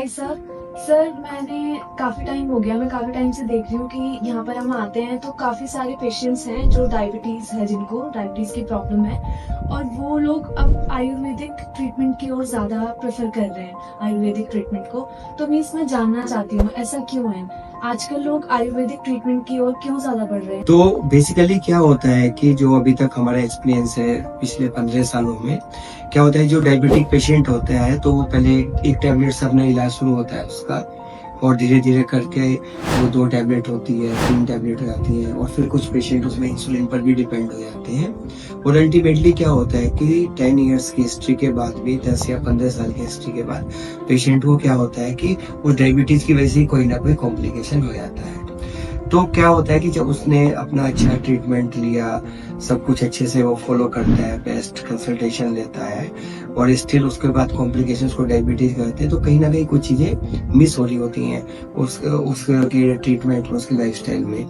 Hi sir. Sir मैंने काफ़ी time हो गया, मैं काफ़ी टाइम से देख रही हूँ कि यहाँ पर हम आते हैं तो काफ़ी सारे पेशेंट्स हैं जो डायबिटीज़ है, जिनको डायबिटीज़ की प्रॉब्लम है, और वो लोग अब आयुर्वेदिक ट्रीटमेंट की ओर ज़्यादा प्रेफर कर रहे हैं, आयुर्वेदिक ट्रीटमेंट को। तो मैं इसमें जानना चाहती हूँ ऐसा क्यों है? आजकल लोग आयुर्वेदिक ट्रीटमेंट की ओर क्यों ज़्यादा बढ़ रहे हैं? तो बेसिकली क्या होता है कि जो अभी तक हमारा एक्सपीरियंस है पिछले 15 सालों में, क्या होता है जो डायबिटिक पेशेंट होता है तो वो पहले एक टैबलेट से अपना इलाज शुरू होता है उसका, और धीरे धीरे करके वो 2 टैबलेट होती है, 3 टैबलेट हो जाती है, और फिर कुछ पेशेंट उसमें इंसुलिन पर भी डिपेंड हो जाते हैं। और अल्टीमेटली क्या होता है कि 10 इयर्स की हिस्ट्री के बाद भी, 10 या 15 साल की हिस्ट्री के बाद पेशेंट को क्या होता है कि वो डायबिटीज की वजह से कोई ना कोई कॉम्प्लिकेशन हो जाता है। तो क्या होता है कि जब उसने अपना अच्छा ट्रीटमेंट लिया, सब कुछ अच्छे से वो फॉलो करता है, बेस्ट कंसल्टेशन लेता है, और स्टिल उसके बाद कॉम्प्लिकेशंस को डायबिटीज कहते हैं, तो कहीं ना कहीं कुछ चीजें मिस हो रही होती हैं उसके ट्रीटमेंट में, उसकी लाइफस्टाइल में।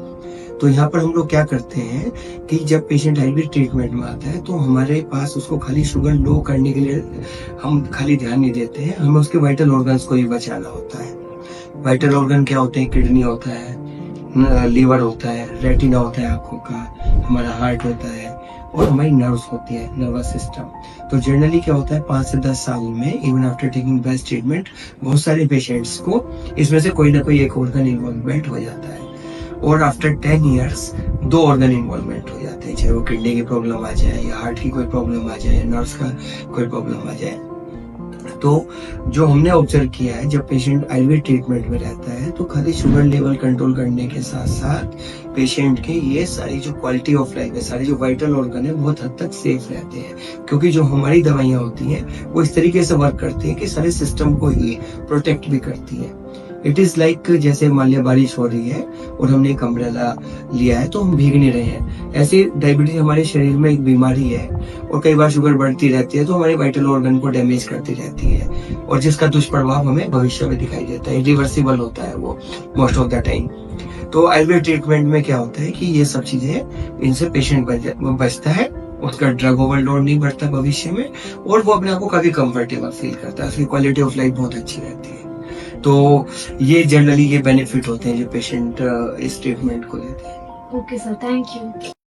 तो यहाँ पर हम लोग क्या करते हैं कि जब पेशेंट डायबिटीज ट्रीटमेंट में आता है तो हमारे पास उसको खाली शुगर लो करने के लिए हम खाली ध्यान नहीं देते हैं, हमें उसके वाइटल ऑर्गन्स को भी बचाना होता है। वाइटल ऑर्गन क्या होते हैं? किडनी होता है, लीवर होता है, रेटिना होता है आंखों का, हमारा हार्ट होता है, और हमारी नर्व्स होती है, नर्वस सिस्टम। तो जनरली क्या होता है 5 से 10 साल में, even after taking best treatment, बहुत सारे पेशेंट्स को इसमें से कोई ना कोई एक ऑर्गन इन्वॉल्वमेंट हो जाता है। और आफ्टर 10 इयर्स 2 ऑर्गन इन्वॉल्वमेंट हो जाते हैं, चाहे वो किडनी की प्रॉब्लम आ जाए, या हार्ट की कोई प्रॉब्लम आ जाए, नर्व्स का कोई प्रॉब्लम आ जाए। तो जो हमने ऑब्जर्व किया है, जब पेशेंट आयुर्वेद ट्रीटमेंट में रहता है तो खाली शुगर लेवल कंट्रोल करने के साथ साथ पेशेंट के ये सारी जो क्वालिटी ऑफ लाइफ है, सारे जो वाइटल ऑर्गन है, बहुत हद तक सेफ रहते हैं, क्योंकि जो हमारी दवाइयां होती हैं वो इस तरीके से वर्क करती है कि सारे सिस्टम को ही प्रोटेक्ट भी करती है। इट इज लाइक जैसे मान लिया बारिश हो रही है और हमने एक अम्ब्रेला लिया है तो हम भीग नहीं रहे हैं, ऐसे डायबिटीज हमारे शरीर में एक बीमारी है, और कई बार शुगर बढ़ती रहती है तो हमारे वाइटल ऑर्गन को डैमेज करती रहती है, और जिसका दुष्प्रभाव हमें भविष्य में दिखाई देता है। रिवर्सिबल होता है वो मोस्ट ऑफ द टाइम। तो आयुर्वेद ट्रीटमेंट में क्या होता है कि ये सब चीजें, इनसे पेशेंट बचता है, उसका ड्रग ओवरलोड नहीं बढ़ता भविष्य में, और वो अपने आप को काफी कंफर्टेबल फील करता है, उसकी क्वालिटी ऑफ लाइफ बहुत अच्छी रहती है। तो ये जनरली ये बेनिफिट होते हैं जो पेशेंट इस ट्रीटमेंट को लेते हैं। Okay sir, thank you.